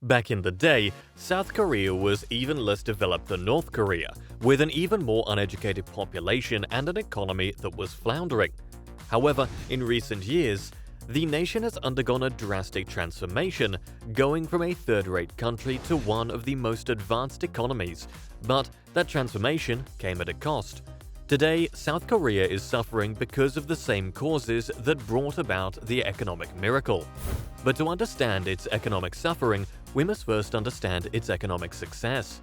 Back in the day, South Korea was even less developed than North Korea, with an even more uneducated population and an economy that was floundering. However, in recent years, the nation has undergone a drastic transformation, going from a third-rate country to one of the most advanced economies. But that transformation came at a cost. Today, South Korea is suffering because of the same causes that brought about the economic miracle. But to understand its economic suffering, we must first understand its economic success.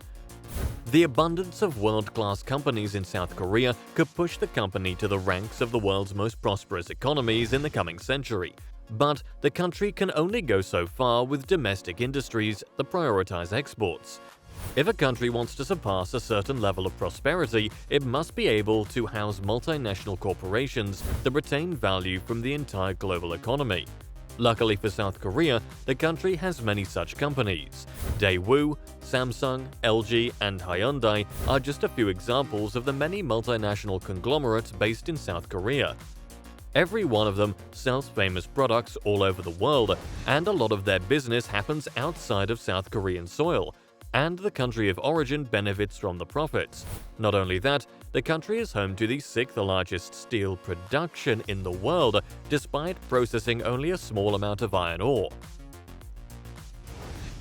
The abundance of world-class companies in South Korea could push the company to the ranks of the world's most prosperous economies in the coming century. But the country can only go so far with domestic industries that prioritize exports. If a country wants to surpass a certain level of prosperity, it must be able to house multinational corporations that retain value from the entire global economy. Luckily for South Korea, the country has many such companies. Daewoo, Samsung, LG, and Hyundai are just a few examples of the many multinational conglomerates based in South Korea. Every one of them sells famous products all over the world, and a lot of their business happens outside of South Korean soil, and the country of origin benefits from the profits. Not only that, the country is home to the sixth largest steel production in the world, despite processing only a small amount of iron ore.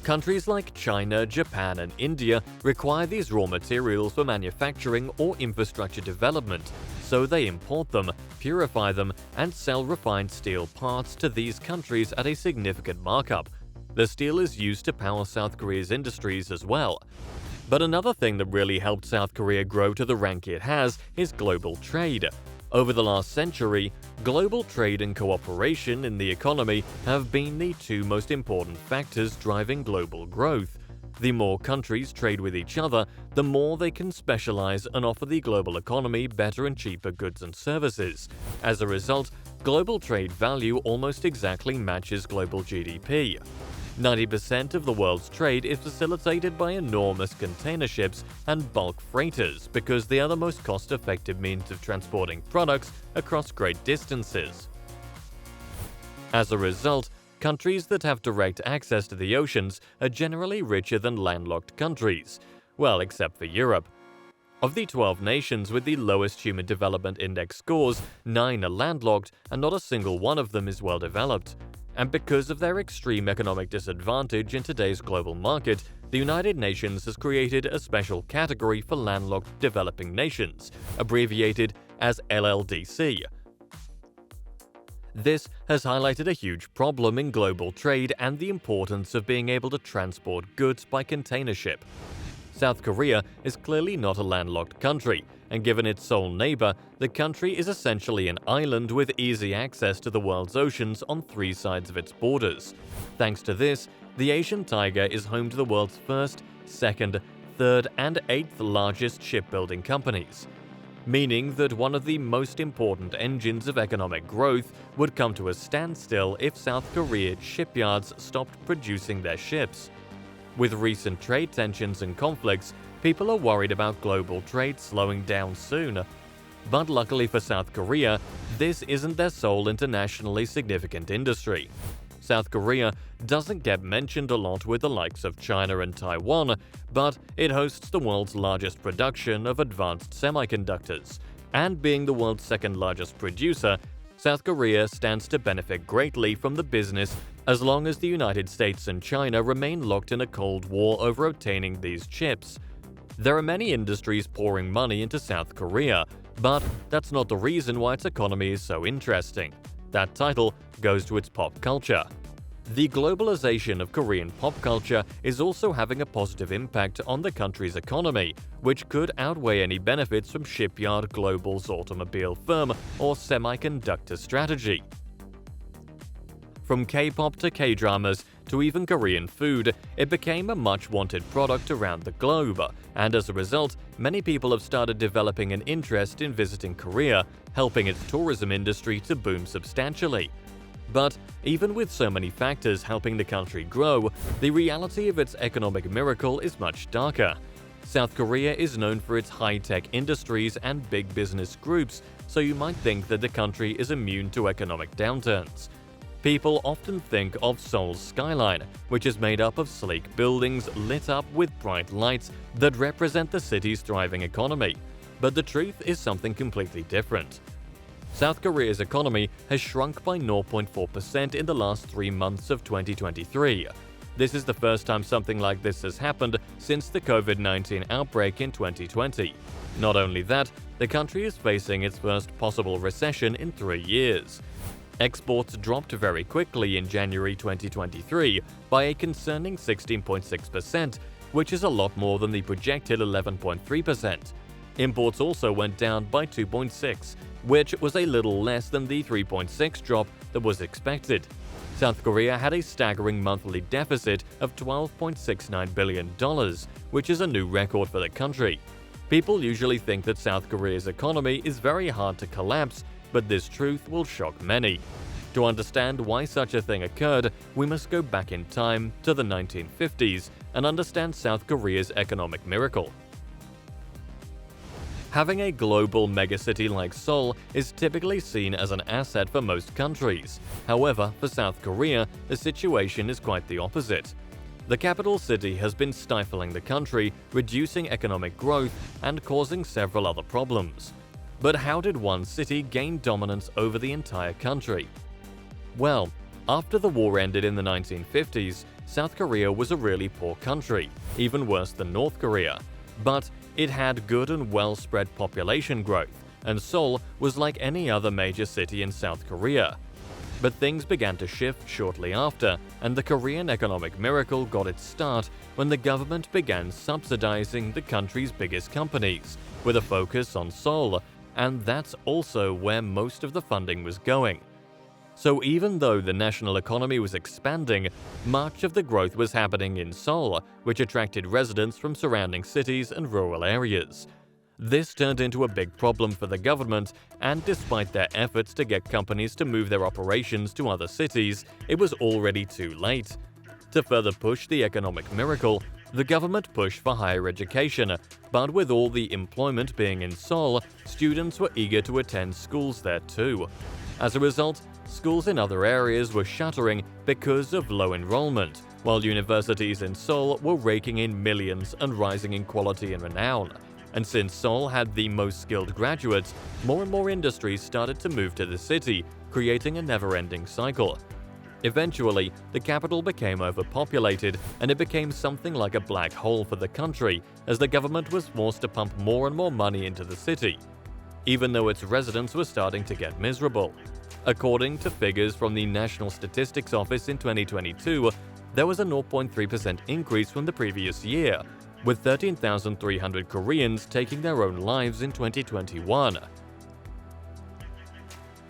Countries like China, Japan, and India require these raw materials for manufacturing or infrastructure development, so they import them, purify them, and sell refined steel parts to these countries at a significant markup. The steel is used to power South Korea's industries as well. But another thing that really helped South Korea grow to the rank it has is global trade. Over the last century, global trade and cooperation in the economy have been the two most important factors driving global growth. The more countries trade with each other, the more they can specialize and offer the global economy better and cheaper goods and services. As a result, global trade value almost exactly matches global GDP. 90% of the world's trade is facilitated by enormous container ships and bulk freighters because they are the most cost-effective means of transporting products across great distances. As a result, countries that have direct access to the oceans are generally richer than landlocked countries, well, except for Europe. Of the 12 nations with the lowest Human Development Index scores, 9 are landlocked and not a single one of them is well developed. And because of their extreme economic disadvantage in today's global market, the United Nations has created a special category for landlocked developing nations, abbreviated as LLDC. This has highlighted a huge problem in global trade and the importance of being able to transport goods by container ship. South Korea is clearly not a landlocked country, and given its sole neighbor, the country is essentially an island with easy access to the world's oceans on 3 sides of its borders. Thanks to this, the Asian Tiger is home to the world's first, second, third, and 8th largest shipbuilding companies, meaning that one of the most important engines of economic growth would come to a standstill if South Korea's shipyards stopped producing their ships. With recent trade tensions and conflicts, people are worried about global trade slowing down soon. But luckily for South Korea, this isn't their sole internationally significant industry. South Korea doesn't get mentioned a lot with the likes of China and Taiwan, but it hosts the world's largest production of advanced semiconductors. And being the world's second largest producer, South Korea stands to benefit greatly from the business as long as the United States and China remain locked in a Cold War over obtaining these chips. There are many industries pouring money into South Korea, but that's not the reason why its economy is so interesting. That title goes to its pop culture. The globalization of Korean pop culture is also having a positive impact on the country's economy, which could outweigh any benefits from Shipyard Global's automobile firm or semiconductor strategy. From K-pop to K-dramas to even Korean food, it became a much-wanted product around the globe, and as a result, many people have started developing an interest in visiting Korea, helping its tourism industry to boom substantially. But even with so many factors helping the country grow, the reality of its economic miracle is much darker. South Korea is known for its high-tech industries and big business groups, so you might think that the country is immune to economic downturns. People often think of Seoul's skyline, which is made up of sleek buildings lit up with bright lights that represent the city's thriving economy. But the truth is something completely different. South Korea's economy has shrunk by 0.4% in the last 3 months of 2023. This is the first time something like this has happened since the COVID-19 outbreak in 2020. Not only that, the country is facing its first possible recession in 3 years. Exports dropped very quickly in January 2023 by a concerning 16.6%, which is a lot more than the projected 11.3%. Imports also went down by 2.6%, which was a little less than the 3.6% drop that was expected. South Korea had a staggering monthly deficit of $12.69 billion, which is a new record for the country. People usually think that South Korea's economy is very hard to collapse, but this truth will shock many. To understand why such a thing occurred, we must go back in time to the 1950s and understand South Korea's economic miracle. Having a global megacity like Seoul is typically seen as an asset for most countries. However, for South Korea, the situation is quite the opposite. The capital city has been stifling the country, reducing economic growth and causing several other problems. But how did one city gain dominance over the entire country? Well, after the war ended in the 1950s, South Korea was a really poor country, even worse than North Korea. But it had good and well-spread population growth, and Seoul was like any other major city in South Korea. But things began to shift shortly after, and the Korean economic miracle got its start when the government began subsidizing the country's biggest companies, with a focus on Seoul, and that's also where most of the funding was going. So even though the national economy was expanding, much of the growth was happening in Seoul, which attracted residents from surrounding cities and rural areas. This turned into a big problem for the government, and despite their efforts to get companies to move their operations to other cities, it was already too late. To further push the economic miracle, the government pushed for higher education, but with all the employment being in Seoul, students were eager to attend schools there too. As a result, schools in other areas were shuttering because of low enrollment, while universities in Seoul were raking in millions and rising in quality and renown. And since Seoul had the most skilled graduates, more and more industries started to move to the city, creating a never-ending cycle. Eventually, the capital became overpopulated, and it became something like a black hole for the country, as the government was forced to pump more and more money into the city, even though its residents were starting to get miserable. According to figures from the National Statistics Office in 2022, there was a 0.3% increase from the previous year, with 13,300 Koreans taking their own lives in 2021.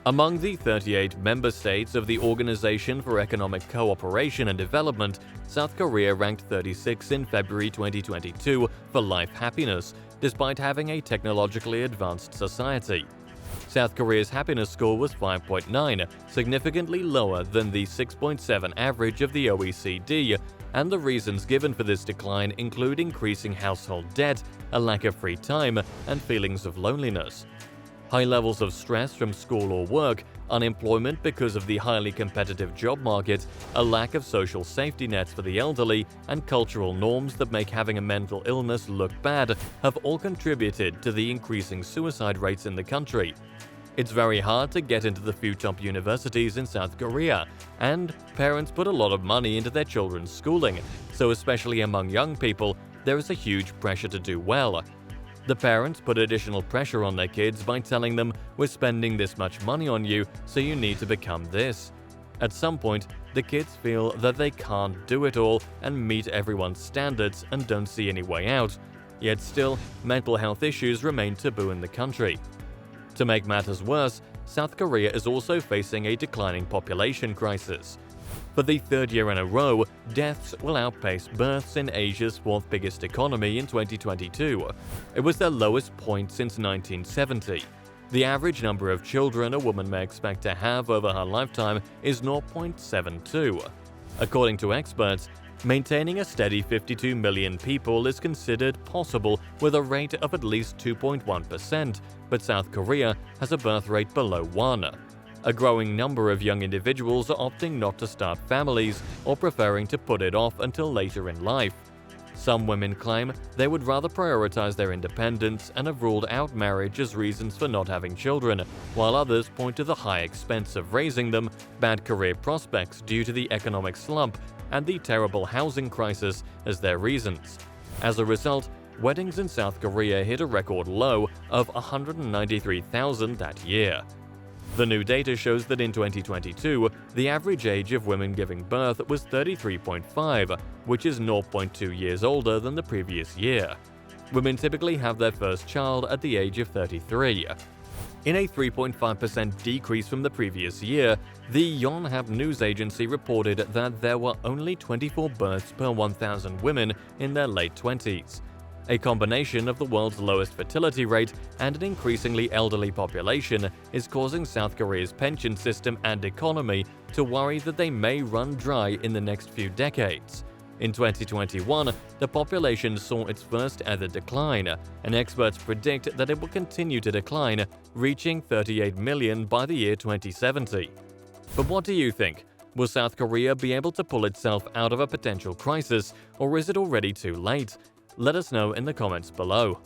Among the 38 member states of the Organization for Economic Cooperation and Development, South Korea ranked 36 in February 2022 for life happiness, despite having a technologically advanced society. South Korea's happiness score was 5.9, significantly lower than the 6.7 average of the OECD, and the reasons given for this decline include increasing household debt, a lack of free time, and feelings of loneliness. High levels of stress from school or work, unemployment because of the highly competitive job market, a lack of social safety nets for the elderly, and cultural norms that make having a mental illness look bad have all contributed to the increasing suicide rates in the country. It's very hard to get into the few top universities in South Korea, and parents put a lot of money into their children's schooling, so especially among young people, there is a huge pressure to do well. The parents put additional pressure on their kids by telling them, "We're spending this much money on you, so you need to become this." At some point, the kids feel that they can't do it all and meet everyone's standards and don't see any way out. Yet still, mental health issues remain taboo in the country. To make matters worse, South Korea is also facing a declining population crisis. For the third year in a row, deaths will outpace births in Asia's fourth biggest economy in 2022. It was their lowest point since 1970. The average number of children a woman may expect to have over her lifetime is 0.72. According to experts, maintaining a steady 52 million people is considered possible with a rate of at least 2.1%, but South Korea has a birth rate below 1. A growing number of young individuals are opting not to start families or preferring to put it off until later in life. Some women claim they would rather prioritize their independence and have ruled out marriage as reasons for not having children, while others point to the high expense of raising them, bad career prospects due to the economic slump, and the terrible housing crisis as their reasons. As a result, weddings in South Korea hit a record low of 193,000 that year. The new data shows that in 2022, the average age of women giving birth was 33.5, which is 0.2 years older than the previous year. Women typically have their first child at the age of 33. In a 3.5% decrease from the previous year, the Yonhap news agency reported that there were only 24 births per 1,000 women in their late 20s. A combination of the world's lowest fertility rate and an increasingly elderly population is causing South Korea's pension system and economy to worry that they may run dry in the next few decades. In 2021, the population saw its first ever decline, and experts predict that it will continue to decline, reaching 38 million by the year 2070. But what do you think? Will South Korea be able to pull itself out of a potential crisis, or is it already too late? Let us know in the comments below.